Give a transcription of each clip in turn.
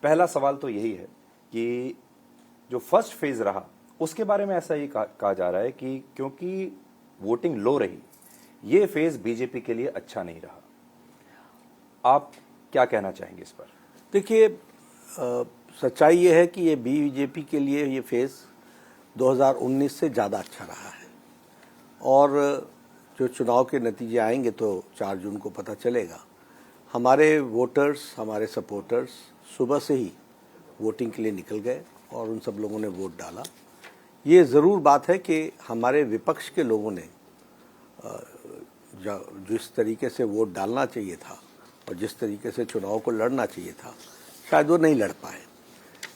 पहला सवाल तो यही है कि जो फर्स्ट फेज रहा उसके बारे में ऐसा ही कहा जा रहा है कि क्योंकि वोटिंग लो रही, ये फेज बीजेपी के लिए अच्छा नहीं रहा। आप क्या कहना चाहेंगे इस पर? देखिए, सच्चाई ये है कि ये बीजेपी के लिए ये फेज 2019 से ज़्यादा अच्छा रहा है, और जो चुनाव के नतीजे आएंगे तो 4 जून को पता चलेगा। हमारे वोटर्स, हमारे सपोर्टर्स सुबह से ही वोटिंग के लिए निकल गए और उन सब लोगों ने वोट डाला। ये ज़रूर बात है कि हमारे विपक्ष के लोगों ने जिस तरीके से वोट डालना चाहिए था और जिस तरीके से चुनाव को लड़ना चाहिए था, शायद वो नहीं लड़ पाए।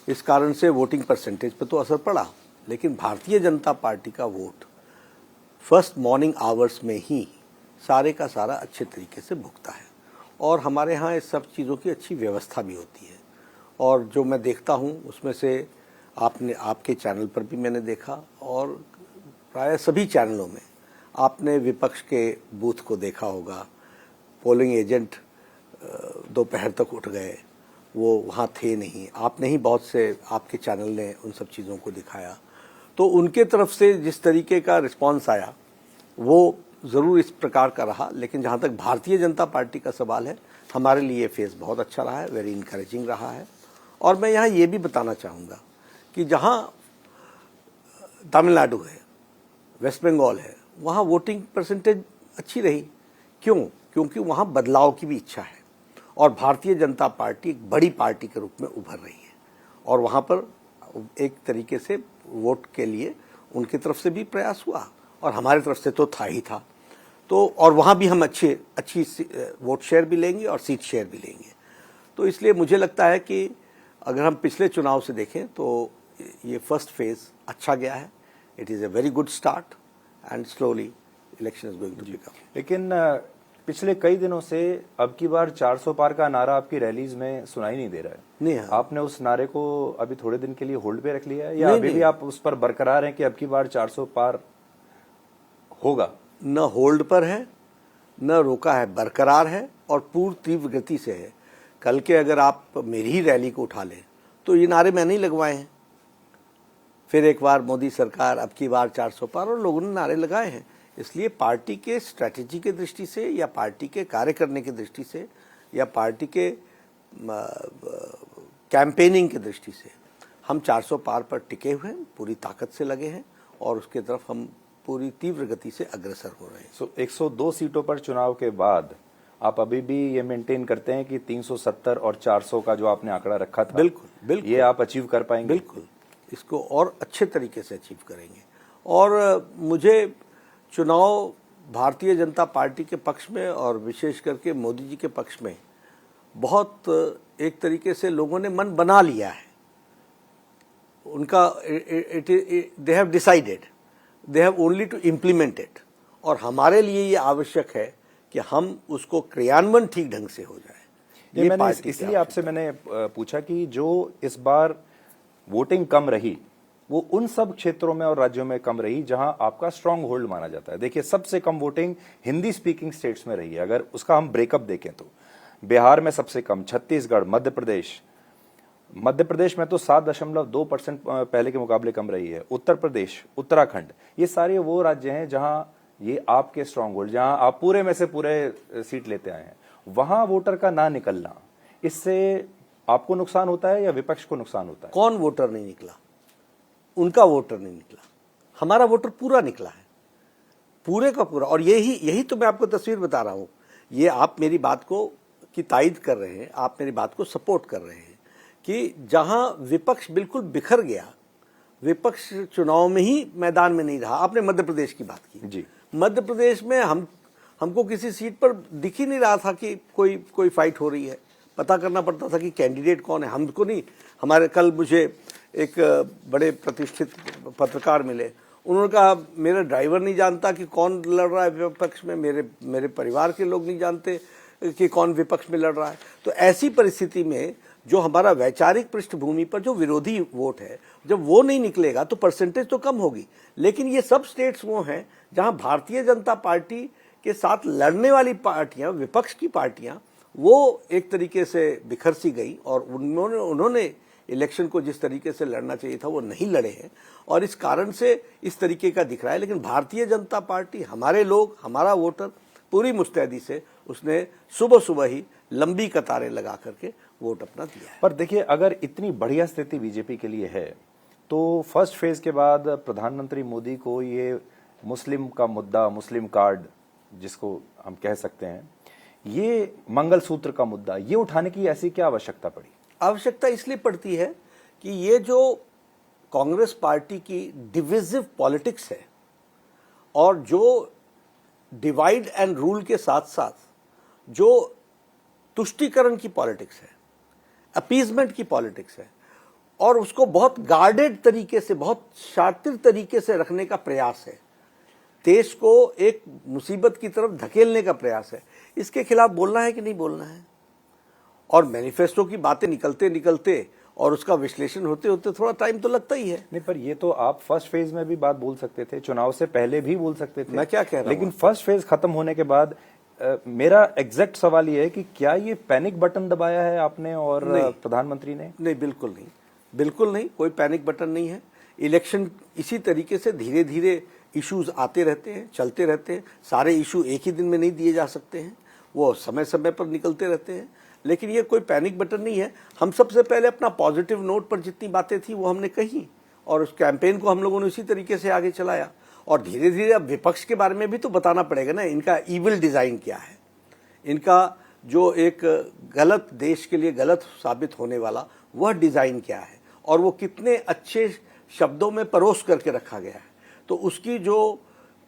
इस कारण से वोटिंग परसेंटेज पर तो असर पड़ा, लेकिन भारतीय जनता पार्टी का वोट फर्स्ट मॉर्निंग आवर्स में ही सारे का सारा अच्छे तरीके से भुगता है, और हमारे यहाँ इस सब चीज़ों की अच्छी व्यवस्था भी होती है। और जो मैं देखता हूँ उसमें से आपके चैनल पर भी मैंने देखा, और प्राय सभी चैनलों में आपने विपक्ष के बूथ को देखा होगा। पोलिंग एजेंट दोपहर तक उठ गए, वो वहाँ थे नहीं, आपने ही बहुत से आपके चैनल ने उन सब चीज़ों को दिखाया। तो उनके तरफ से जिस तरीके का रिस्पांस आया वो ज़रूर इस प्रकार का रहा। लेकिन जहाँ तक भारतीय जनता पार्टी का सवाल है, हमारे लिए फेज़ बहुत अच्छा रहा है, वेरी इनकरेजिंग रहा है। और मैं यहाँ ये भी बताना चाहूँगा कि जहाँ तमिलनाडु है, वेस्ट बंगाल है, वहाँ वोटिंग परसेंटेज अच्छी रही। क्यों? क्योंकि वहाँ बदलाव की भी इच्छा है, और भारतीय जनता पार्टी एक बड़ी पार्टी के रूप में उभर रही है, और वहाँ पर एक तरीके से वोट के लिए उनकी तरफ से भी प्रयास हुआ और हमारी तरफ से तो था ही था। तो और वहाँ भी हम अच्छी वोट शेयर भी लेंगे और सीट शेयर भी लेंगे। तो इसलिए मुझे लगता है कि अगर हम पिछले चुनाव से देखें तो ये फर्स्ट फेज अच्छा गया है। It is a very good start and slowly election is going to become. लेकिन पिछले कई दिनों से अब की बार 400 पार का नारा आपकी रैलीज में सुनाई नहीं दे रहा है। नहीं है। आपने उस नारे को अभी थोड़े दिन के लिए होल्ड पे रख लिया है, या अभी भी आप उस पर बरकरार हैं कि अब की बार 400 पार होगा? न होल्ड पर है, न रोका है, बरकरार है और पूर्ण तीव्र गति से है। कल के अगर आप मेरी ही रैली को उठा लें तो ये नारे मैंने ही लगवाए हैं। फिर एक बार मोदी सरकार, अब की बार 400 पार, और लोगों ने नारे लगाए हैं। इसलिए पार्टी के स्ट्रैटेजी के दृष्टि से, या पार्टी के कार्य करने की दृष्टि से, या पार्टी के कैंपेनिंग की दृष्टि से हम 400 पार पर टिके हुए हैं, पूरी ताकत से लगे हैं, और उसके तरफ हम पूरी तीव्र गति से अग्रसर हो रहे हैं। 102 सीटों पर चुनाव के बाद आप अभी भी ये मेंटेन करते हैं कि 370 और 400 का जो आपने आंकड़ा रखा था, बिल्कुल ये आप अचीव कर पाएंगे? बिल्कुल, इसको और अच्छे तरीके से अचीव करेंगे। और मुझे चुनाव भारतीय जनता पार्टी के पक्ष में और विशेष करके मोदी जी के पक्ष में बहुत एक तरीके से लोगों ने मन बना लिया है। उनका they have decided, they have only to implement it. और हमारे लिए ये आवश्यक है कि हम उसको क्रियान्वयन ठीक ढंग से हो जाए। ये मैंने इसलिए आपसे मैंने पूछा कि जो इस बार वोटिंग कम रही वो उन सब क्षेत्रों में और राज्यों में कम रही जहां आपका स्ट्रांग होल्ड माना जाता है। देखिए, सबसे कम वोटिंग हिंदी स्पीकिंग स्टेट्स में रही है। अगर उसका हम ब्रेकअप देखें तो बिहार में सबसे कम, छत्तीसगढ़, मध्य प्रदेश में तो 7.2% पहले के मुकाबले कम रही है। उत्तर प्रदेश, उत्तराखंड, ये सारे वो राज्य हैं जहां ये आपके स्ट्रांग होल्ड, जहां आप पूरे में से पूरे सीट लेते आए हैं, वहां वोटर का ना निकलना, इससे आपको नुकसान होता है या विपक्ष को नुकसान होता है? कौन वोटर नहीं निकला? उनका वोटर नहीं निकला, हमारा वोटर पूरा निकला है, पूरे का पूरा। और यही तो मैं आपको तस्वीर बता रहा हूं। ये आप मेरी बात को की तायद कर रहे हैं, आप मेरी बात को सपोर्ट कर रहे हैं कि जहां विपक्ष बिल्कुल बिखर गया, विपक्ष चुनाव में ही मैदान में नहीं रहा। आपने मध्य प्रदेश की बात की जी। मध्य प्रदेश में हमको किसी सीट पर दिख ही नहीं रहा था कि कोई फाइट हो रही है। पता करना पड़ता था कि कैंडिडेट कौन है, हमको नहीं। हमारे कल मुझे एक बड़े प्रतिष्ठित पत्रकार मिले, उन्होंने कहा मेरा ड्राइवर नहीं जानता कि कौन लड़ रहा है विपक्ष में, मेरे परिवार के लोग नहीं जानते कि कौन विपक्ष में लड़ रहा है। तो ऐसी परिस्थिति में जो हमारा वैचारिक पृष्ठभूमि पर जो विरोधी वोट है, जब वो नहीं निकलेगा तो परसेंटेज तो कम होगी। लेकिन ये सब स्टेट्स वो हैं जहां भारतीय जनता पार्टी के साथ लड़ने वाली पार्टियां, विपक्ष की पार्टियां, वो एक तरीके से बिखर सी गई और उन्होंने इलेक्शन को जिस तरीके से लड़ना चाहिए था वो नहीं लड़े हैं और इस कारण से इस तरीके का दिख रहा है। लेकिन भारतीय जनता पार्टी, हमारे लोग, हमारा वोटर पूरी मुस्तैदी से उसने सुबह सुबह ही लंबी कतारें लगा करके वोट अपना दिया है। पर देखिए, अगर इतनी बढ़िया स्थिति बीजेपी के लिए है तो फर्स्ट फेज के बाद प्रधानमंत्री मोदी को ये मुस्लिम का मुद्दा, मुस्लिम कार्ड जिसको हम कह सकते हैं, ये मंगलसूत्र का मुद्दा, ये उठाने की ऐसी क्या आवश्यकता पड़ी? आवश्यकता इसलिए पड़ती है कि ये जो कांग्रेस पार्टी की डिविजिव पॉलिटिक्स है और जो डिवाइड एंड रूल के साथ साथ जो तुष्टीकरण की पॉलिटिक्स है, अपीजमेंट की पॉलिटिक्स है और उसको बहुत गार्डेड तरीके से, बहुत शातिर तरीके से रखने का प्रयास है, देश को एक मुसीबत की तरफ धकेलने का प्रयास है, इसके खिलाफ बोलना है कि नहीं बोलना है? और मैनिफेस्टो की बातें निकलते निकलते और उसका विश्लेषण होते होते थोड़ा टाइम तो लगता ही है। नहीं, पर ये तो आप फर्स्ट फेज में भी बात बोल सकते थे, चुनाव से पहले भी बोल सकते थे। मैं क्या कह रहा हूं? लेकिन फर्स्ट फेज खत्म होने के बाद मेरा एग्जैक्ट सवाल ये है कि क्या ये पैनिक बटन दबाया है आपने और प्रधानमंत्री ने? नहीं, बिल्कुल नहीं, बिल्कुल नहीं, कोई पैनिक बटन नहीं है। इलेक्शन इसी तरीके से धीरे धीरे इश्यूज आते रहते हैं, चलते रहते हैं। सारे इशू एक ही दिन में नहीं दिए जा सकते हैं, वो समय समय पर निकलते रहते हैं। लेकिन ये कोई पैनिक बटन नहीं है। हम सबसे पहले अपना पॉजिटिव नोट पर जितनी बातें थी वो हमने कही और उस कैंपेन को हम लोगों ने उसी तरीके से आगे चलाया और धीरे धीरे अब विपक्ष के बारे में भी तो बताना पड़ेगा ना, इनका ईविल डिजाइन क्या है, इनका जो एक गलत, देश के लिए गलत साबित होने वाला वह डिजाइन क्या है और वो कितने अच्छे शब्दों में परोस करके रखा गया है। तो उसकी जो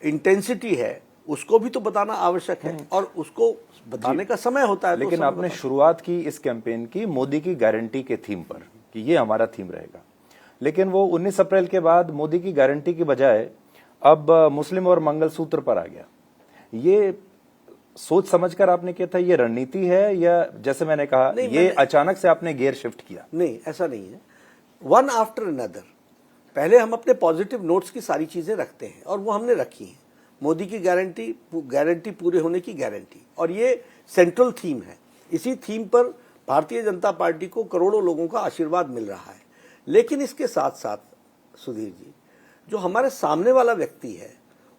इंटेंसिटी है उसको भी तो बताना आवश्यक है और उसको बताने का समय होता है। लेकिन आपने शुरुआत की इस कैंपेन की मोदी की गारंटी के थीम पर कि ये हमारा थीम रहेगा, लेकिन वो 19 अप्रैल के बाद मोदी की गारंटी की बजाय अब मुस्लिम और मंगलसूत्र पर आ गया। ये सोच समझकर आपने किया था, ये रणनीति है या जैसे मैंने कहा ये अचानक से आपने गियर शिफ्ट किया? नहीं, ऐसा नहीं है। वन आफ्टर अनदर पहले हम अपने पॉजिटिव नोट्स की सारी चीजें रखते हैं और वो हमने रखी हैं। मोदी की गारंटी पूरे होने की गारंटी, और ये सेंट्रल थीम है। इसी थीम पर भारतीय जनता पार्टी को करोड़ों लोगों का आशीर्वाद मिल रहा है। लेकिन इसके साथ साथ सुधीर जी, जो हमारे सामने वाला व्यक्ति है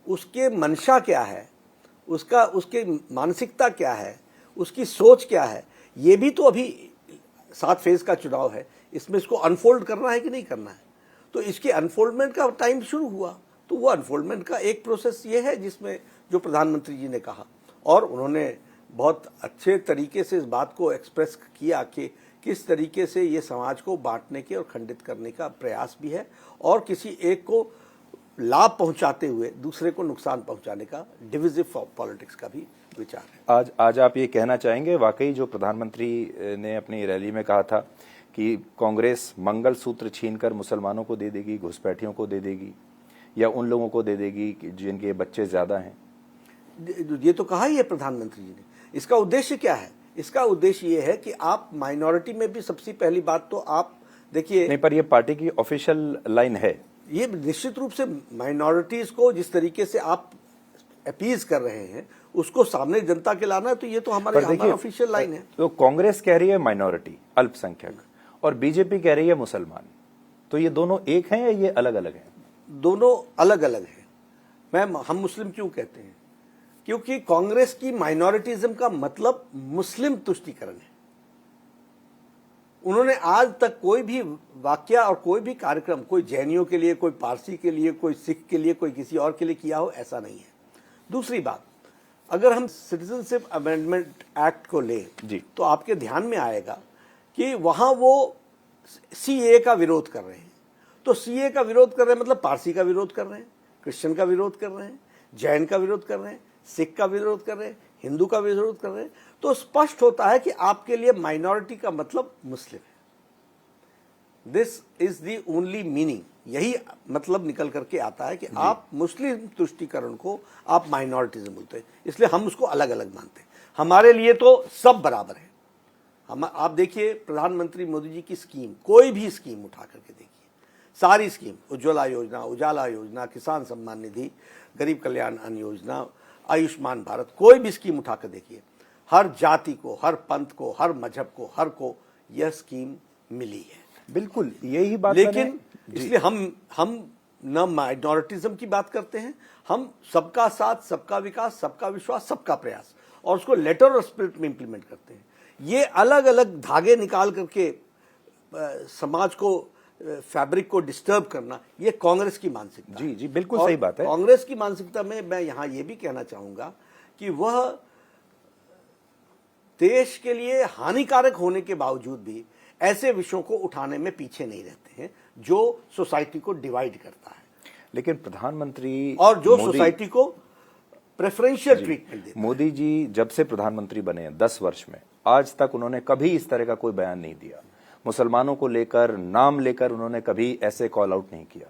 उसके मंशा क्या है, उसके मानसिकता क्या है, उसकी सोच क्या है, ये भी तो अभी 7 फेज का चुनाव है, इसमें इसको अनफोल्ड करना है कि नहीं करना है। तो इसके अनफोल्डमेंट का टाइम शुरू हुआ, तो वो अनफोल्डमेंट का एक प्रोसेस ये है जिसमें जो प्रधानमंत्री जी ने कहा और उन्होंने बहुत अच्छे तरीके से इस बात को एक्सप्रेस किया कि किस तरीके से ये समाज को बांटने के और खंडित करने का प्रयास भी है और किसी एक को लाभ पहुंचाते हुए दूसरे को नुकसान पहुंचाने का डिविजिव पॉलिटिक्स का भी विचार है। आज आप ये कहना चाहेंगे वाकई जो प्रधानमंत्री ने अपनी रैली में कहा था कि कांग्रेस मंगलसूत्र छीनकर मुसलमानों को दे देगी, घुसपैठियों को दे देगी या उन लोगों को दे देगी जिनके बच्चे ज्यादा हैं? ये तो कहा ही है प्रधानमंत्री जी ने। इसका उद्देश्य क्या है? इसका उद्देश्य ये है कि आप माइनॉरिटी में भी, सबसे पहली बात तो आप देखिए, नहीं, पर ये पार्टी की ऑफिशियल लाइन है। ये निश्चित रूप से माइनॉरिटीज को जिस तरीके से आप अपीज कर रहे हैं उसको सामने जनता के लाना है, तो ये तो हमारी ऑफिशियल लाइन है। तो कांग्रेस कह रही है माइनॉरिटी, अल्पसंख्यक, और बीजेपी कह रही है मुसलमान, तो ये दोनों एक हैं या ये अलग अलग हैं? दोनों अलग अलग हैं। हम मुस्लिम क्यों कहते हैं? क्योंकि कांग्रेस की माइनॉरिटीज्म का मतलब मुस्लिम तुष्टीकरण है। उन्होंने आज तक कोई भी वाक्या और कोई भी कार्यक्रम कोई जैनियों के लिए, कोई पारसी के लिए, कोई सिख के लिए, कोई किसी और के लिए किया हो, ऐसा नहीं है। दूसरी बात, अगर हम सिटीजनशिप अमेंडमेंट एक्ट को लें जी, तो आपके ध्यान में आएगा कि वहां वो सीए का विरोध कर रहे हैं। तो सीए का विरोध कर रहे हैं मतलब पारसी का विरोध कर रहे हैं, क्रिश्चियन का विरोध कर रहे हैं, जैन का विरोध कर रहे हैं, सिख का विरोध कर रहे हैं, हिंदू का विरोध कर रहे हैं। तो स्पष्ट होता है कि आपके लिए माइनॉरिटी का मतलब मुस्लिम है। This is the only meaning. यही मतलब निकल करके आता है कि आप मुस्लिम तुष्टीकरण को आप माइनॉरिटीज्म बोलते हैं, इसलिए हम उसको अलग अलग मानते हैं। हमारे लिए तो सब बराबर है। आप देखिए प्रधानमंत्री मोदी जी की स्कीम, कोई भी स्कीम उठा करके देखिए, सारी स्कीम, उज्ज्वला योजना, उजाला योजना, किसान सम्मान निधि, गरीब कल्याण अन्न योजना, आयुष्मान भारत, कोई भी स्कीम उठाकर देखिए, हर जाति को, हर पंथ को, हर मजहब को, हर को यह स्कीम मिली है। बिल्कुल यही बात। लेकिन इसलिए हम न माइनॉरिटिज्म की बात करते हैं, हम सबका साथ, सबका विकास, सबका विश्वास, सबका प्रयास, और उसको लेटर और स्पिरिट में इंप्लीमेंट करते हैं। ये अलग अलग धागे निकाल करके समाज को, फैब्रिक को डिस्टर्ब करना, ये कांग्रेस की मानसिकता। जी जी बिल्कुल सही बात है। कांग्रेस की मानसिकता में मैं यहां ये भी कहना चाहूंगा कि वह देश के लिए हानिकारक होने के बावजूद भी ऐसे विषयों को उठाने में पीछे नहीं रहते हैं जो सोसाइटी को डिवाइड करता है, लेकिन प्रधानमंत्री और जो सोसाइटी को प्रेफरेंशियल ट्रीटमेंट देता है। मोदी जी जब से प्रधानमंत्री बने हैं 10 वर्ष में, आज तक उन्होंने कभी इस तरह का कोई बयान नहीं दिया। मुसलमानों को लेकर, नाम लेकर उन्होंने कभी ऐसे कॉल आउट नहीं किया।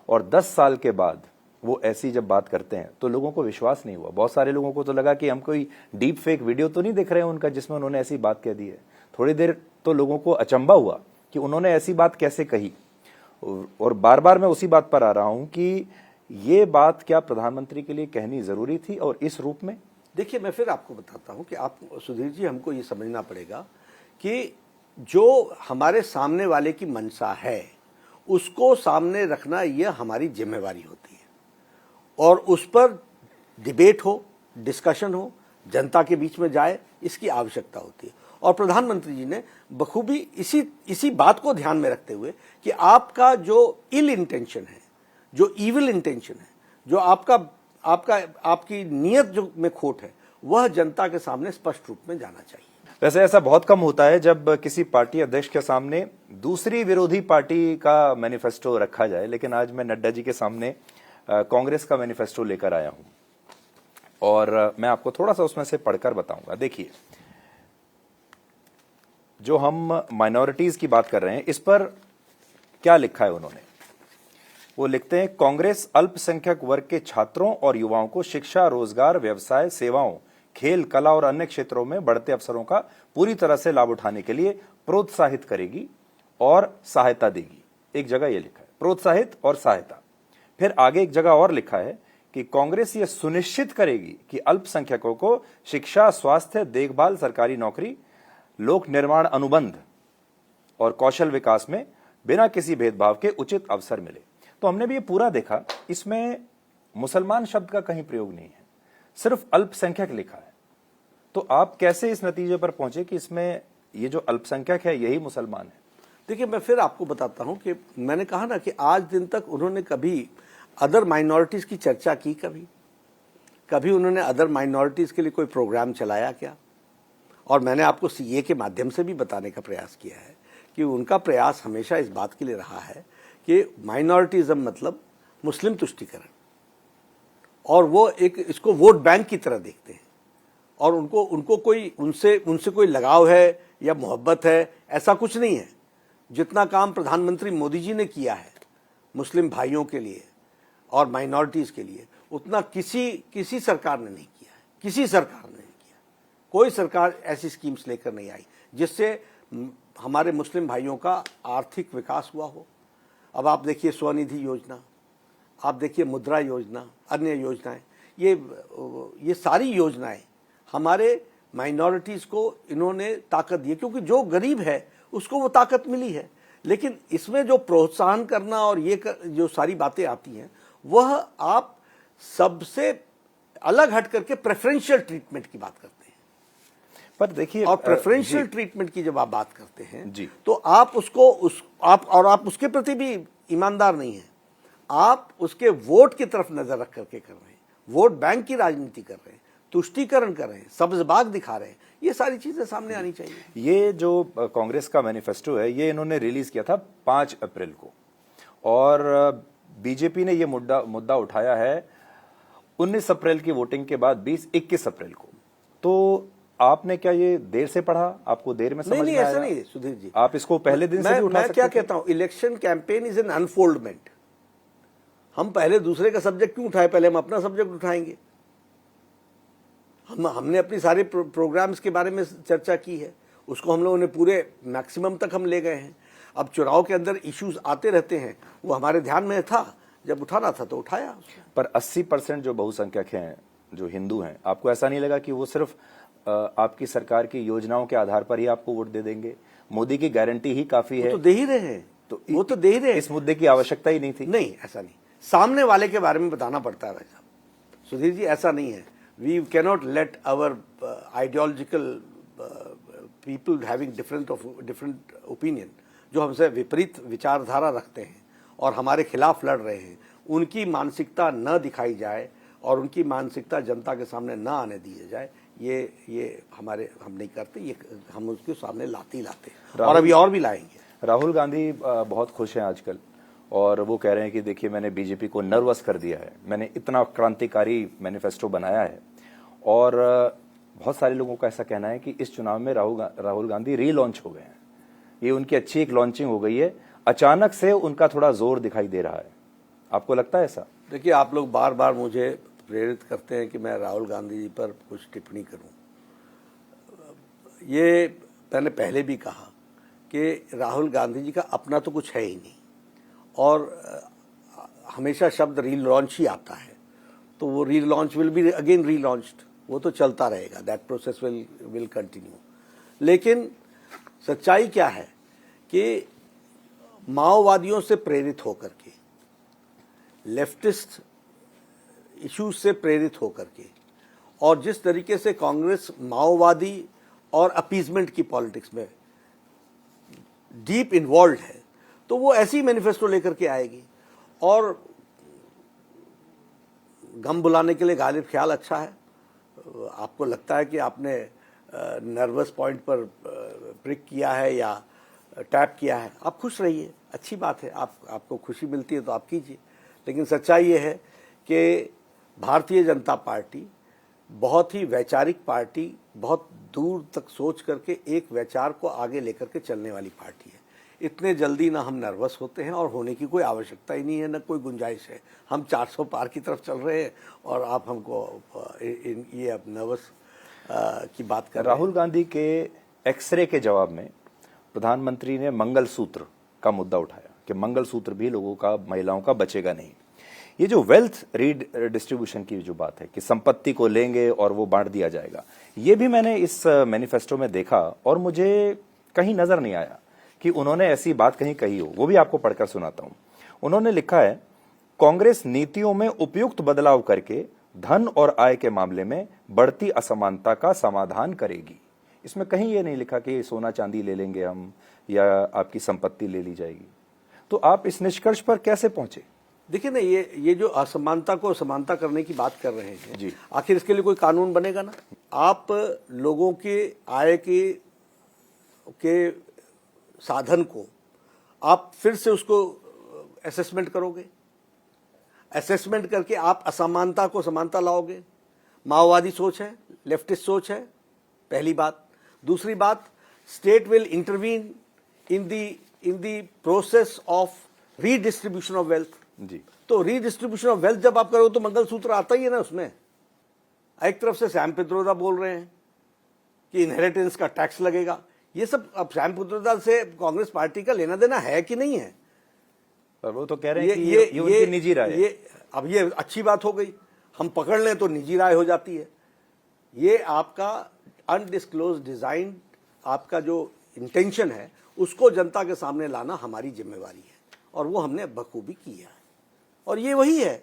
और 10 साल के बाद वो ऐसी जब बात करते हैं तो लोगों को विश्वास नहीं हुआ। बहुत सारे लोगों को तो लगा कि हम कोई डीप फेक वीडियो तो नहीं देख रहे हैं उनका जिसमें उन्होंने ऐसी बात कह दी है। थोड़ी देर तो लोगों को अचंभा हुआ कि उन्होंने ऐसी बात कैसे कही। और बार बार मैं उसी बात पर आ रहा हूं कि ये बात क्या प्रधानमंत्री के लिए कहनी जरूरी थी और इस रूप में? देखिए, मैं फिर आपको बताता हूं कि आप सुधीर जी, हमको ये समझना पड़ेगा कि जो हमारे सामने वाले की मंशा है उसको सामने रखना यह हमारी जिम्मेवारी होती है, और उस पर डिबेट हो, डिस्कशन हो, जनता के बीच में जाए, इसकी आवश्यकता होती है। और प्रधानमंत्री जी ने बखूबी इसी बात को ध्यान में रखते हुए कि आपका जो इल इंटेंशन है, जो इविल इंटेंशन है, जो आपकी नीयत जो में खोट है, वह जनता के सामने स्पष्ट रूप में जाना चाहिए। वैसे ऐसा बहुत कम होता है जब किसी पार्टी अध्यक्ष के सामने दूसरी विरोधी पार्टी का मैनिफेस्टो रखा जाए, लेकिन आज मैं नड्डा जी के सामने कांग्रेस का मैनिफेस्टो लेकर आया हूं और मैं आपको थोड़ा सा उसमें से पढ़कर बताऊंगा। देखिए, जो हम माइनॉरिटीज की बात कर रहे हैं, इस पर क्या लिखा है उन्होंने। वो लिखते हैं, कांग्रेस अल्पसंख्यक वर्ग के छात्रों और युवाओं को शिक्षा, रोजगार, व्यवसाय, सेवाओं, खेल, कला और अन्य क्षेत्रों में बढ़ते अवसरों का पूरी तरह से लाभ उठाने के लिए प्रोत्साहित करेगी और सहायता देगी। एक जगह यह लिखा है, प्रोत्साहित और सहायता। फिर आगे एक जगह और लिखा है कि कांग्रेस यह सुनिश्चित करेगी कि अल्पसंख्यकों को शिक्षा, स्वास्थ्य देखभाल, सरकारी नौकरी, लोक निर्माण अनुबंध और कौशल विकास में बिना किसी भेदभाव के उचित अवसर मिले। तो हमने भी ये पूरा देखा, इसमें मुसलमान शब्द का कहीं प्रयोग नहीं है, सिर्फ अल्पसंख्यक लिखा है। तो आप कैसे इस नतीजे पर पहुंचे कि इसमें ये जो अल्पसंख्यक है यही मुसलमान है? देखिए, मैं फिर आपको बताता हूं कि मैंने कहा ना कि आज दिन तक उन्होंने कभी अदर माइनॉरिटीज की चर्चा की? कभी उन्होंने अदर माइनॉरिटीज के लिए कोई प्रोग्राम चलाया क्या? और मैंने आपको सीए के माध्यम से भी बताने का प्रयास किया है कि उनका प्रयास हमेशा इस बात के लिए रहा है कि माइनॉरिटीज़म मतलब मुस्लिम तुष्टीकरण, और वो एक इसको वोट बैंक की तरह देखते हैं, और उनको कोई उनसे कोई लगाव है या मोहब्बत है, ऐसा कुछ नहीं है। जितना काम प्रधानमंत्री मोदी जी ने किया है मुस्लिम भाइयों के लिए और माइनॉरिटीज़ के लिए, उतना किसी सरकार ने नहीं किया है। किसी सरकार ने नहीं किया। कोई सरकार ऐसी स्कीम्स लेकर नहीं आई जिससे हमारे मुस्लिम भाइयों का आर्थिक विकास हुआ हो। अब आप देखिए स्वनिधि योजना, आप देखिए मुद्रा योजना, अन्य योजनाएं, ये सारी योजनाएं हमारे माइनॉरिटीज़ को इन्होंने ताकत दी है, क्योंकि जो गरीब है उसको वो ताकत मिली है। लेकिन इसमें जो प्रोत्साहन करना और जो सारी बातें आती हैं, वह आप सबसे अलग हट करके प्रेफरेंशियल ट्रीटमेंट की बात करते हैं। पर देखिए, और प्रेफरेंशियल ट्रीटमेंट की जब आप बात करते हैं जी, तो आप आप उसके प्रति भी ईमानदार नहीं हैं। आप उसके वोट की तरफ नजर रख करके कर रहे हैं, वोट बैंक की राजनीति कर रहे हैं, तुष्टीकरण कर रहे हैं, सब्जबाग दिखा रहे हैं। ये सारी चीजें सामने आनी चाहिए। ये जो कांग्रेस का मैनिफेस्टो है, ये इन्होंने रिलीज किया था 5 अप्रैल को, और बीजेपी ने ये मुद्दा उठाया है 19 अप्रैल की वोटिंग के बाद 21 अप्रैल को। तो आपने क्या ये देर से पढ़ा? आपको देर में समझ में आया? ऐसा नहीं सुधीर जी, आप इसको पहले दिन से भी उठा सकते थे। मैं क्या कहता हूं, election campaign is an unfoldment. हम पहले दूसरे का सब्जेक्ट क्यों उठाए? पहले हम अपना सब्जेक्ट उठाएंगे। हमने अपनी सारे प्रोग्राम्स के बारे में चर्चा की है, उसको हम लोगों ने पूरे मैक्सिमम तक हम ले गए हैं। अब चुनाव के अंदर इश्यूज आते रहते हैं, वो हमारे ध्यान में था, जब उठाना था तो उठाया। पर 80% जो बहुसंख्यक हैं, जो हिंदू हैं, आपको ऐसा नहीं लगा कि वो सिर्फ आपकी सरकार की योजनाओं के आधार पर ही आपको वोट दे देंगे? मोदी की गारंटी ही काफी है? तो दे ही रहे हैं, तो वो तो दे ही रहे हैं। इस मुद्दे की आवश्यकता ही नहीं थी? नहीं, ऐसा नहीं, सामने वाले के बारे में बताना पड़ता है भाई साहब। सुधीर जी, ऐसा नहीं है। We cannot let our ideological people having different opinion, जो हमसे विपरीत विचारधारा रखते हैं और हमारे खिलाफ लड़ रहे हैं, उनकी मानसिकता न दिखाई जाए और उनकी मानसिकता जनता के सामने न आने दी जाए। ये हम नहीं करते, ये हम उसके सामने लाते ही लाते, और अभी और भी लाएंगे। राहुल गांधी बहुत खुश हैं आजकल, और वो कह रहे हैं कि देखिए, मैंने बीजेपी को नर्वस कर दिया है, मैंने इतना क्रांतिकारी मैनिफेस्टो बनाया है। और बहुत सारे लोगों का ऐसा कहना है कि इस चुनाव में राहुल गांधी रीलॉन्च हो गए हैं। ये उनकी अच्छी एक लॉन्चिंग हो गई है, अचानक से उनका थोड़ा जोर दिखाई दे रहा है। आपको लगता है ऐसा? देखिए, आप लोग बार बार मुझे प्रेरित करते हैं कि मैं राहुल गांधी जी पर कुछ टिप्पणी करूं। ये मैंने पहले भी कहा कि राहुल गांधी जी का अपना तो कुछ है ही नहीं, और हमेशा शब्द रीलॉन्च ही आता है, तो वो relaunch will be again relaunched, वो तो चलता रहेगा, दैट प्रोसेस विल कंटिन्यू। लेकिन सच्चाई क्या है कि माओवादियों से प्रेरित होकर के, लेफ्टिस्ट इश्यूज से प्रेरित होकर के, और जिस तरीके से कांग्रेस माओवादी और अपीजमेंट की पॉलिटिक्स में डीप इन्वॉल्व है, तो वो ऐसी मैनिफेस्टो लेकर के आएगी। और गम बुलाने के लिए गालिब ख्याल अच्छा है। आपको लगता है कि आपने नर्वस पॉइंट पर प्रिक किया है या टैप किया है, आप खुश रहिए, अच्छी बात है। आपको खुशी मिलती है तो आप कीजिए। लेकिन सच्चाई ये है कि भारतीय जनता पार्टी बहुत ही वैचारिक पार्टी, बहुत दूर तक सोच करके एक वैचार को आगे लेकर के चलने वाली पार्टी है। इतने जल्दी ना हम नर्वस होते हैं, और होने की कोई आवश्यकता ही नहीं है, ना कोई गुंजाइश है। हम 400 पार की तरफ चल रहे हैं और आप हमको ये अब नर्वस की बात कर रहे हैं। राहुल गांधी के एक्सरे के जवाब में प्रधानमंत्री ने मंगलसूत्र का मुद्दा उठाया कि मंगलसूत्र भी लोगों का, महिलाओं का बचेगा नहीं। ये जो वेल्थ रीडिस्ट्रीब्यूशन की जो बात है कि संपत्ति को लेंगे और वो बांट दिया जाएगा, ये भी मैंने इस मैनिफेस्टो में देखा और मुझे कहीं नजर नहीं आया कि उन्होंने ऐसी बात कहीं कही हो। वो भी आपको पढ़कर सुनाता हूं। उन्होंने लिखा है, कांग्रेस नीतियों में उपयुक्त बदलाव करके धन और आय के मामले में बढ़ती असमानता का समाधान करेगी। इसमें कहीं ये नहीं लिखा कि सोना चांदी ले लेंगे हम या आपकी संपत्ति ले ली जाएगी। तो आप इस निष्कर्ष पर कैसे पहुंचे? देखिए ना, ये जो असमानता को समानता करने की बात कर रहे हैं जी, आखिर इसके लिए कोई कानून बनेगा ना। आप लोगों के आय के साधन को आप फिर से उसको असेसमेंट करोगे, असेसमेंट करके आप असमानता को समानता लाओगे। माओवादी सोच है, लेफ्टिस्ट सोच है, पहली बात। दूसरी बात, state will intervene in the process of redistribution of wealth. जी, तो रीडिस्ट्रीब्यूशन ऑफ वेल्थ जब आप करोगे तो मंगलसूत्र आता ही है ना उसमें। एक तरफ से सैम पित्रोदा बोल रहे हैं कि इनहेरिटेंस का टैक्स लगेगा। ये सब अब सैम पित्रोदा से कांग्रेस पार्टी का लेना देना है कि नहीं है? पर वो तो कह रहे हैं कि ये उनकी निजी राय है। अब ये अच्छी बात हो गई, हम पकड़ लें तो निजी राय हो जाती है। ये आपका अनडिस्क्लोज डिजाइन, आपका जो इंटेंशन है उसको जनता के सामने लाना हमारी जिम्मेवारी है, और वो हमने बखूबी किया है। और ये वही है,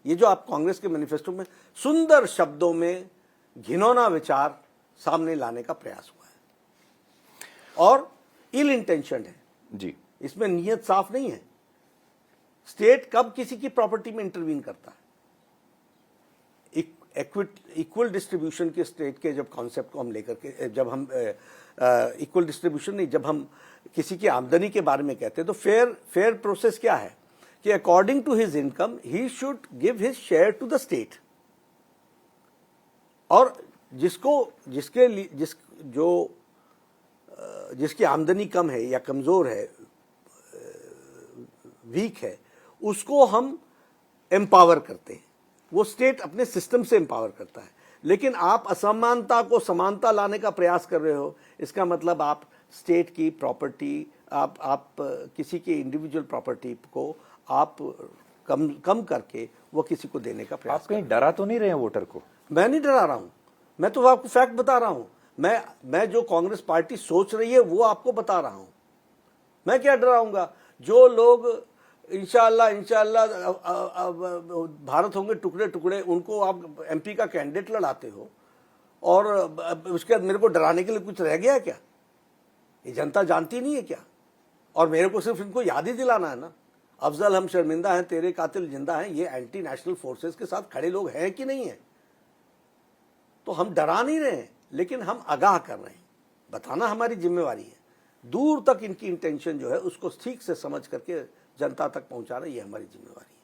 ये जो आप कांग्रेस के मैनिफेस्टो में सुंदर शब्दों में घिनौना विचार सामने लाने का प्रयास हुआ है, और इल इंटेंशन है जी, इसमें नीयत साफ नहीं है। स्टेट कब किसी की प्रॉपर्टी में इंटरवीन करता है? इक्वल डिस्ट्रीब्यूशन के स्टेट के जब कॉन्सेप्ट को हम लेकर के, जब हम इक्वल डिस्ट्रीब्यूशन नहीं, जब हम किसी की आमदनी के बारे में कहते हैं तो फेयर प्रोसेस क्या है कि according to his income he should give his share to the state. और जिसकी आमदनी कम है या कमजोर है, वीक है, उसको हम एम्पावर करते हैं, वो स्टेट अपने सिस्टम से एम्पावर करता है। लेकिन आप असमानता को समानता लाने का प्रयास कर रहे हो, इसका मतलब आप स्टेट की प्रॉपर्टी, आप किसी की इंडिविजुअल प्रॉपर्टी को आप कम करके वो किसी को देने का प्रयास। आप कहीं डरा तो नहीं रहे हैं वोटर को? मैं नहीं डरा रहा हूं, मैं तो आपको फैक्ट बता रहा हूं। मैं जो कांग्रेस पार्टी सोच रही है वो आपको बता रहा हूं। मैं क्या डराऊंगा? जो लोग इंशाअल्लाह भारत होंगे टुकड़े टुकड़े, उनको आप एमपी का कैंडिडेट लड़ाते हो, और उसके बाद मेरे को डराने के लिए कुछ रह गया क्या? ये जनता जानती नहीं है क्या? और मेरे को सिर्फ इनको याद ही दिलाना है ना, अफजल हम शर्मिंदा हैं, तेरे कातिल जिंदा हैं, ये एंटी नेशनल फोर्सेस के साथ खड़े लोग हैं कि नहीं है? तो हम डरा नहीं रहे हैं, लेकिन हम आगाह कर रहे हैं। बताना हमारी जिम्मेवारी है। दूर तक इनकी इंटेंशन जो है उसको ठीक से समझ करके जनता तक पहुंचाना, ये हमारी जिम्मेवारी है।